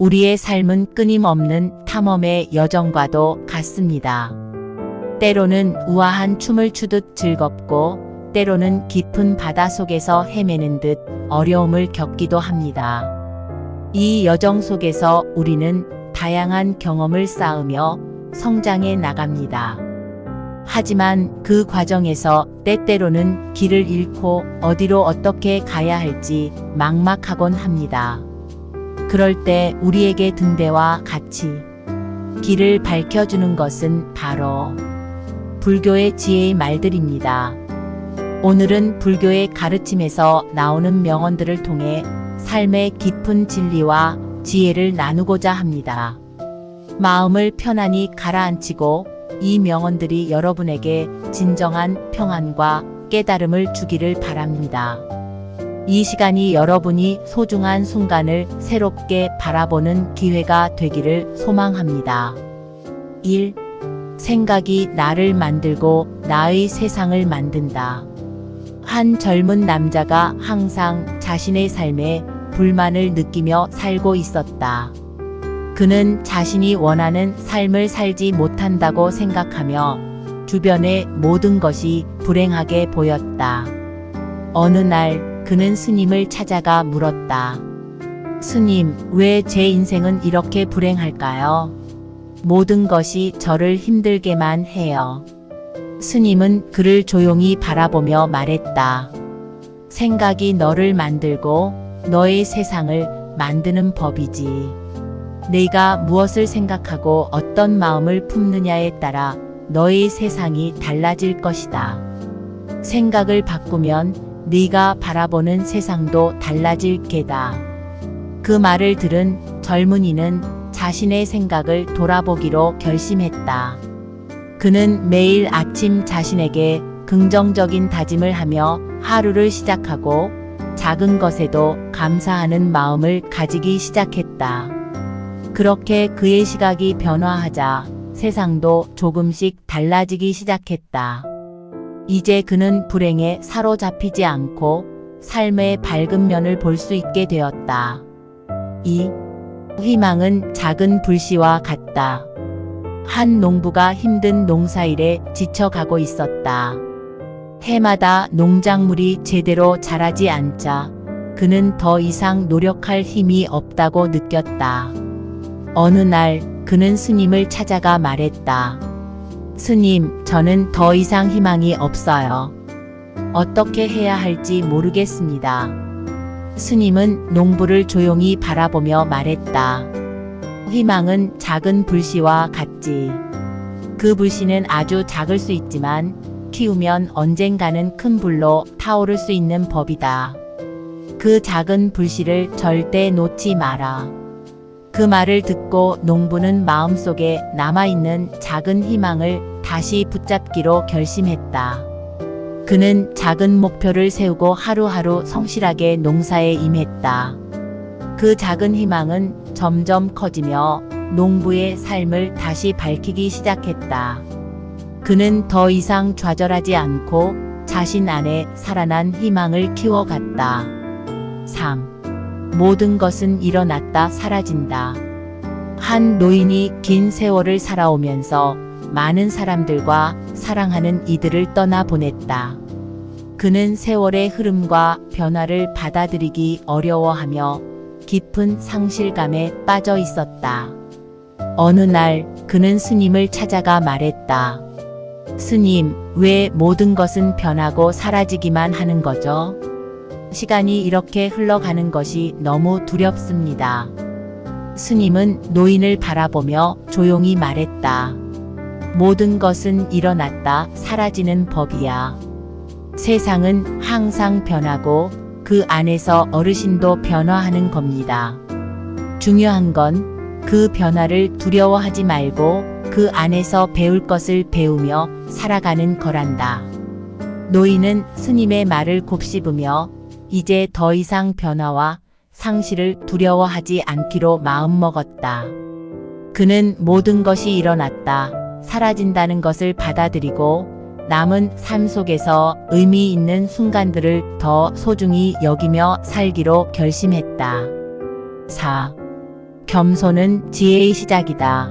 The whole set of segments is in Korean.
우리의 삶은 끊임없는 탐험의 여정과도 같습니다. 때로는 우아한 춤을 추듯 즐겁고 때로는 깊은 바다 속에서 헤매는 듯 어려움을 겪기도 합니다. 이 여정 속에서 우리는 다양한 경험을 쌓으며 성장해 나갑니다. 하지만 그 과정에서 때때로는 길을 잃고 어디로 어떻게 가야 할지 막막하곤 합니다. 그럴 때 우리에게 등대와 같이 길을 밝혀주는 것은 바로 불교의 지혜의 말들입니다. 오늘은 불교의 가르침에서 나오는 명언들을 통해 삶의 깊은 진리와 지혜를 나누고자 합니다. 마음을 편안히 가라앉히고 이 명언들이 여러분에게 진정한 평안과 깨달음을 주기를 바랍니다. 이 시간이 여러분이 소중한 순간을 새롭게 바라보는 기회가 되기를 소망합니다. 1. 생각이 나를 만들고 나의 세상을 만든다. 한 젊은 남자가 항상 자신의 삶에 불만을 느끼며 살고 있었다. 그는 자신이 원하는 삶을 살지 못한다고 생각하며 주변의 모든 것이 불행하게 보였다. 어느 날 그는 스님을 찾아가 물었다. 스님, 왜 제 인생은 이렇게 불행할까요? 모든 것이 저를 힘들게만 해요. 스님은 그를 조용히 바라보며 말했다. 생각이 너를 만들고 너의 세상을 만드는 법이지. 네가 무엇을 생각하고 어떤 마음을 품느냐에 따라 너의 세상이 달라질 것이다. 생각을 바꾸면 네가 바라보는 세상도 달라질 게다. 그 말을 들은 젊은이는 자신의 생각을 돌아보기로 결심했다. 그는 매일 아침 자신에게 긍정적인 다짐을 하며 하루를 시작하고 작은 것에도 감사하는 마음을 가지기 시작했다. 그렇게 그의 시각이 변화하자 세상도 조금씩 달라지기 시작했다. 이제 그는 불행에 사로잡히지 않고 삶의 밝은 면을 볼 수 있게 되었다. 2. 희망은 작은 불씨와 같다. 한 농부가 힘든 농사일에 지쳐가고 있었다. 해마다 농작물이 제대로 자라지 않자 그는 더 이상 노력할 힘이 없다고 느꼈다. 어느 날 그는 스님을 찾아가 말했다. 스님, 저는 더 이상 희망이 없어요. 어떻게 해야 할지 모르겠습니다. 스님은 농부를 조용히 바라보며 말했다. 희망은 작은 불씨와 같지. 그 불씨는 아주 작을 수 있지만 키우면 언젠가는 큰 불로 타오를 수 있는 법이다. 그 작은 불씨를 절대 놓지 마라. 그 말을 듣고 농부는 마음속에 남아있는 작은 희망을 다시 붙잡기로 결심했다. 그는 작은 목표를 세우고 하루하루 성실하게 농사에 임했다. 그 작은 희망은 점점 커지며 농부의 삶을 다시 밝히기 시작했다. 그는 더 이상 좌절하지 않고 자신 안에 살아난 희망을 키워갔다. 3. 모든 것은 일어났다 사라진다. 한 노인이 긴 세월을 살아오면서 많은 사람들과 사랑하는 이들을 떠나보냈다. 그는 세월의 흐름과 변화를 받아들이기 어려워하며 깊은 상실감에 빠져 있었다. 어느 날 그는 스님을 찾아가 말했다. 스님, 왜 모든 것은 변하고 사라지기만 하는 거죠? 시간이 이렇게 흘러가는 것이 너무 두렵습니다. 스님은 노인을 바라보며 조용히 말했다. 모든 것은 일어났다 사라지는 법이야. 세상은 항상 변하고 그 안에서 어르신도 변화하는 겁니다. 중요한 건 그 변화를 두려워하지 말고 그 안에서 배울 것을 배우며 살아가는 거란다. 노인은 스님의 말을 곱씹으며 이제 더 이상 변화와 상실을 두려워하지 않기로 마음먹었다. 그는 모든 것이 일어났다, 사라진다는 것을 받아들이고 남은 삶 속에서 의미 있는 순간들을 더 소중히 여기며 살기로 결심했다. 4. 겸손은 지혜의 시작이다.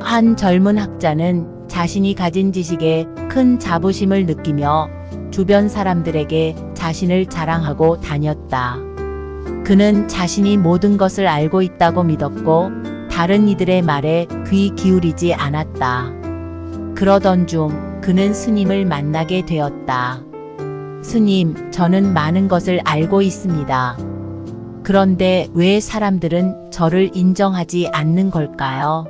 한 젊은 학자는 자신이 가진 지식에 큰 자부심을 느끼며 주변 사람들에게 자신을 자랑하고 다녔다. 그는 자신이 모든 것을 알고 있다고 믿었고 다른 이들의 말에 귀 기울이지 않았다. 그러던 중 그는 스님을 만나게 되었다. 스님, 저는 많은 것을 알고 있습니다. 그런데 왜 사람들은 저를 인정하지 않는 걸까요?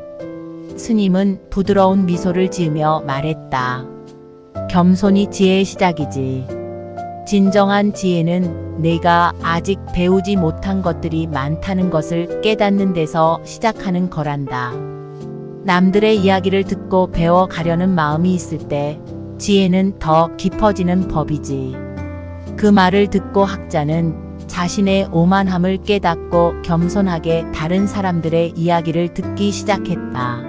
스님은 부드러운 미소를 지으며 말했다. 겸손이 지혜의 시작이지. 진정한 지혜는 내가 아직 배우지 못한 것들이 많다는 것을 깨닫는 데서 시작하는 거란다. 남들의 이야기를 듣고 배워가려는 마음이 있을 때 지혜는 더 깊어지는 법이지. 그 말을 듣고 학자는 자신의 오만함을 깨닫고 겸손하게 다른 사람들의 이야기를 듣기 시작했다.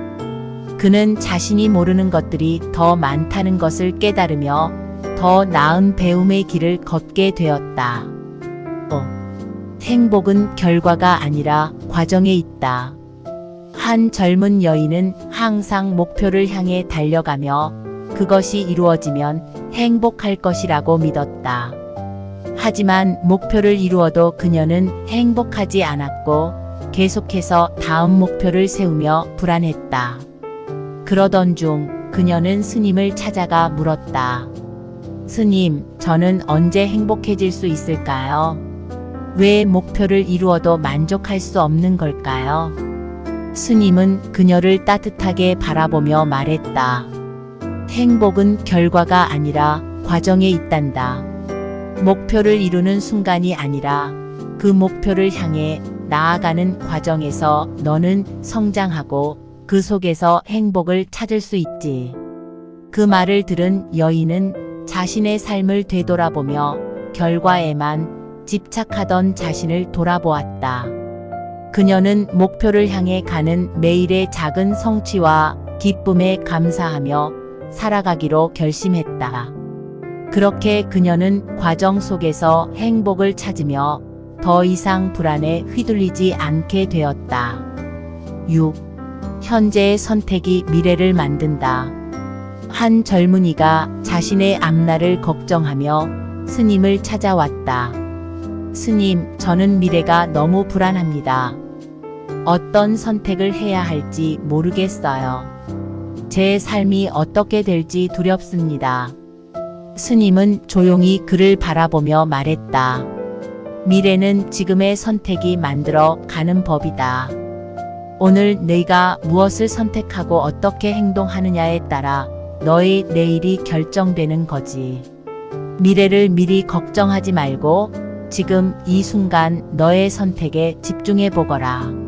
그는 자신이 모르는 것들이 더 많다는 것을 깨달으며 더 나은 배움의 길을 걷게 되었다. 행복은 결과가 아니라 과정에 있다. 한 젊은 여인은 항상 목표를 향해 달려가며 그것이 이루어지면 행복할 것이라고 믿었다. 하지만 목표를 이루어도 그녀는 행복하지 않았고 계속해서 다음 목표를 세우며 불안했다. 그러던 중 그녀는 스님을 찾아가 물었다. 스님, 저는 언제 행복해질 수 있을까요? 왜 목표를 이루어도 만족할 수 없는 걸까요? 스님은 그녀를 따뜻하게 바라보며 말했다. 행복은 결과가 아니라 과정에 있단다. 목표를 이루는 순간이 아니라 그 목표를 향해 나아가는 과정에서 너는 성장하고 그 속에서 행복을 찾을 수 있지. 그 말을 들은 여인은 자신의 삶을 되돌아보며 결과에만 집착하던 자신을 돌아보았다. 그녀는 목표를 향해 가는 매일의 작은 성취와 기쁨에 감사하며 살아가기로 결심했다. 그렇게 그녀는 과정 속에서 행복을 찾으며 더 이상 불안에 휘둘리지 않게 되었다. 6. 현재의 선택이 미래를 만든다. 한 젊은이가 자신의 앞날을 걱정하며 스님을 찾아왔다. 스님, 저는 미래가 너무 불안합니다. 어떤 선택을 해야 할지 모르겠어요. 제 삶이 어떻게 될지 두렵습니다. 스님은 조용히 그를 바라보며 말했다. 미래는 지금의 선택이 만들어 가는 법이다. 오늘 네가 무엇을 선택하고 어떻게 행동하느냐에 따라 너의 내일이 결정되는 거지. 미래를 미리 걱정하지 말고 지금 이 순간 너의 선택에 집중해 보거라.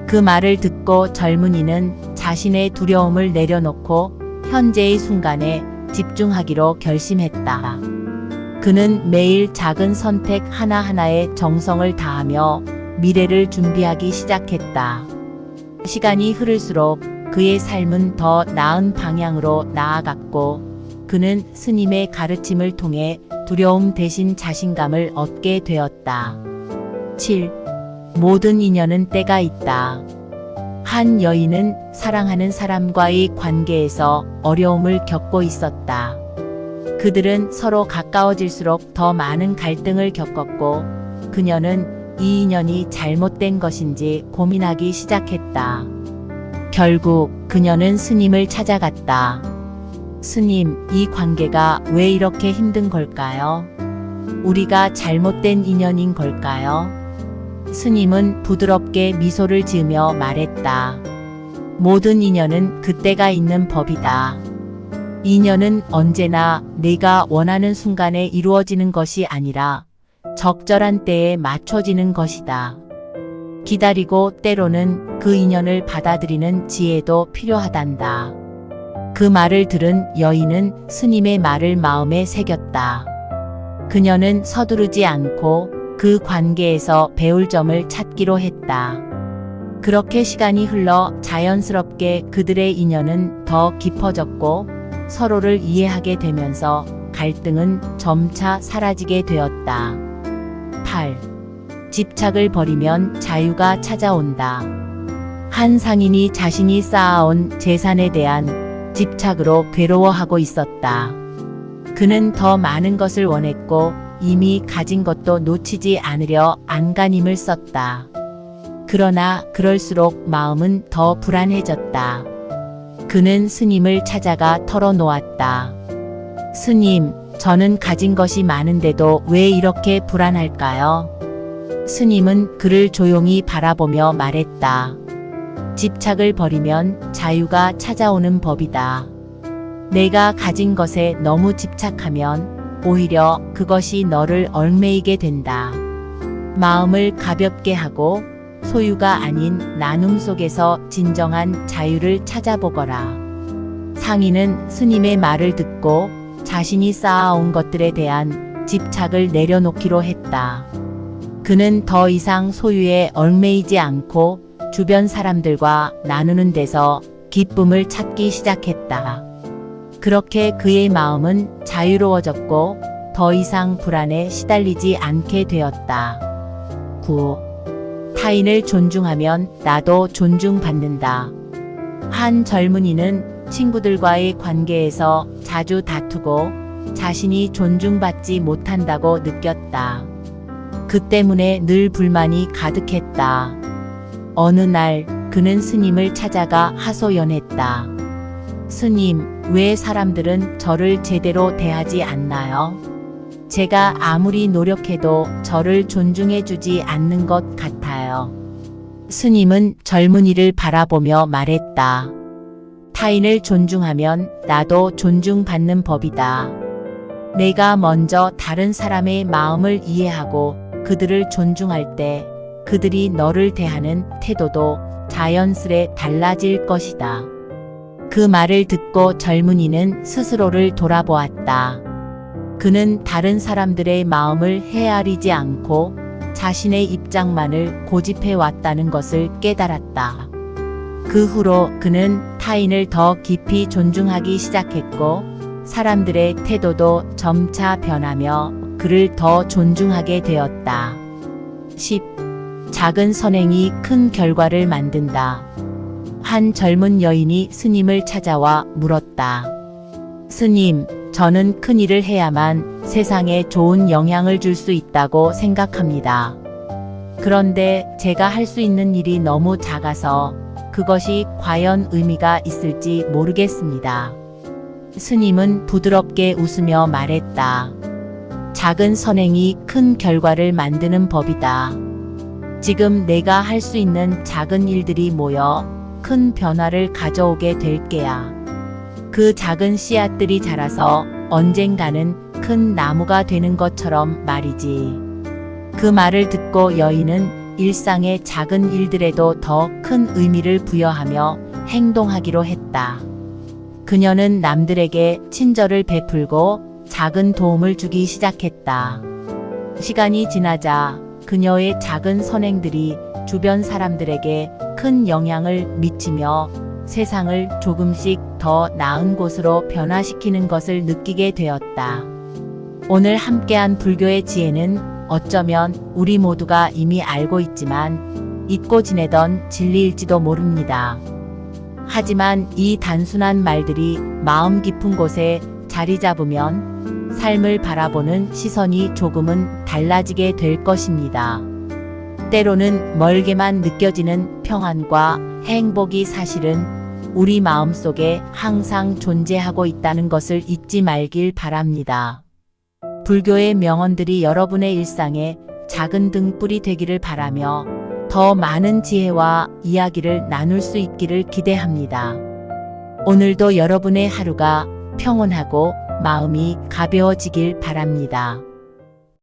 그 말을 듣고 젊은이는 자신의 두려움을 내려놓고 현재의 순간에 집중하기로 결심했다. 그는 매일 작은 선택 하나하나에 정성을 다하며 미래를 준비하기 시작했다. 시간이 흐를수록 그의 삶은 더 나은 방향으로 나아갔고 그는 스님의 가르침을 통해 두려움 대신 자신감을 얻게 되었다. 7. 모든 인연은 때가 있다. 한 여인은 사랑하는 사람과의 관계에서 어려움을 겪고 있었다. 그들은 서로 가까워질수록 더 많은 갈등을 겪었고 그녀는 이 인연이 잘못된 것인지 고민하기 시작했다. 결국 그녀는 스님을 찾아갔다. 스님, 이 관계가 왜 이렇게 힘든 걸까요? 우리가 잘못된 인연인 걸까요? 스님은 부드럽게 미소를 지으며 말했다. 모든 인연은 그때가 있는 법이다. 인연은 언제나 내가 원하는 순간에 이루어지는 것이 아니라 적절한 때에 맞춰지는 것이다. 기다리고 때로는 그 인연을 받아들이는 지혜도 필요하단다. 그 말을 들은 여인은 스님의 말을 마음에 새겼다. 그녀는 서두르지 않고 그 관계에서 배울 점을 찾기로 했다. 그렇게 시간이 흘러 자연스럽게 그들의 인연은 더 깊어졌고 서로를 이해하게 되면서 갈등은 점차 사라지게 되었다. 8. 집착을 버리면 자유가 찾아온다. 한 상인이 자신이 쌓아온 재산에 대한 집착으로 괴로워하고 있었다. 그는 더 많은 것을 원했고 이미 가진 것도 놓치지 않으려 안간힘을 썼다. 그러나 그럴수록 마음은 더 불안해졌다. 그는 스님을 찾아가 털어놓았다. 스님, 저는 가진 것이 많은데도 왜 이렇게 불안할까요? 스님은 그를 조용히 바라보며 말했다. 집착을 버리면 자유가 찾아오는 법이다. 내가 가진 것에 너무 집착하면 오히려 그것이 너를 얽매이게 된다. 마음을 가볍게 하고 소유가 아닌 나눔 속에서 진정한 자유를 찾아보거라. 상인은 스님의 말을 듣고 자신이 쌓아온 것들에 대한 집착을 내려놓기로 했다. 그는 더 이상 소유에 얽매이지 않고 주변 사람들과 나누는 데서 기쁨을 찾기 시작했다. 그렇게 그의 마음은 자유로워졌고 더 이상 불안에 시달리지 않게 되었다. 9. 타인을 존중하면 나도 존중받는다. 한 젊은이는 친구들과의 관계에서 자주 다투고 자신이 존중받지 못한다고 느꼈다. 그 때문에 늘 불만이 가득했다. 어느 날 그는 스님을 찾아가 하소연했다. 스님, 왜 사람들은 저를 제대로 대하지 않나요? 제가 아무리 노력해도 저를 존중해주지 않는 것 같아요. 스님은 젊은이를 바라보며 말했다. 타인을 존중하면 나도 존중받는 법이다. 내가 먼저 다른 사람의 마음을 이해하고 그들을 존중할 때 그들이 너를 대하는 태도도 자연스레 달라질 것이다. 그 말을 듣고 젊은이는 스스로를 돌아보았다. 그는 다른 사람들의 마음을 헤아리지 않고 자신의 입장만을 고집해 왔다는 것을 깨달았다. 그 후로 그는 타인을 더 깊이 존중하기 시작했고 사람들의 태도도 점차 변하며 그를 더 존중하게 되었다. 10. 작은 선행이 큰 결과를 만든다. 한 젊은 여인이 스님을 찾아와 물었다. 스님, 저는 큰 일을 해야만 세상에 좋은 영향을 줄 수 있다고 생각합니다. 그런데 제가 할 수 있는 일이 너무 작아서 그것이 과연 의미가 있을지 모르겠습니다. 스님은 부드럽게 웃으며 말했다. 작은 선행이 큰 결과를 만드는 법이다. 지금 내가 할 수 있는 작은 일들이 모여 큰 변화를 가져오게 될 게야. 그 작은 씨앗들이 자라서 언젠가는 큰 나무가 되는 것처럼 말이지. 그 말을 듣고 여인은 일상의 작은 일들에도 더 큰 의미를 부여하며 행동하기로 했다. 그녀는 남들에게 친절을 베풀고 작은 도움을 주기 시작했다. 시간이 지나자 그녀의 작은 선행들이 주변 사람들에게 큰 영향을 미치며 세상을 조금씩 더 나은 곳으로 변화시키는 것을 느끼게 되었다. 오늘 함께한 불교의 지혜는 어쩌면 우리 모두가 이미 알고 있지만 잊고 지내던 진리일지도 모릅니다. 하지만 이 단순한 말들이 마음 깊은 곳에 자리 잡으면 삶을 바라보는 시선이 조금은 달라지게 될 것입니다. 때로는 멀게만 느껴지는 평안과 행복이 사실은 우리 마음속에 항상 존재하고 있다는 것을 잊지 말길 바랍니다. 불교의 명언들이 여러분의 일상에 작은 등불이 되기를 바라며 더 많은 지혜와 이야기를 나눌 수 있기를 기대합니다. 오늘도 여러분의 하루가 평온하고 마음이 가벼워지길 바랍니다.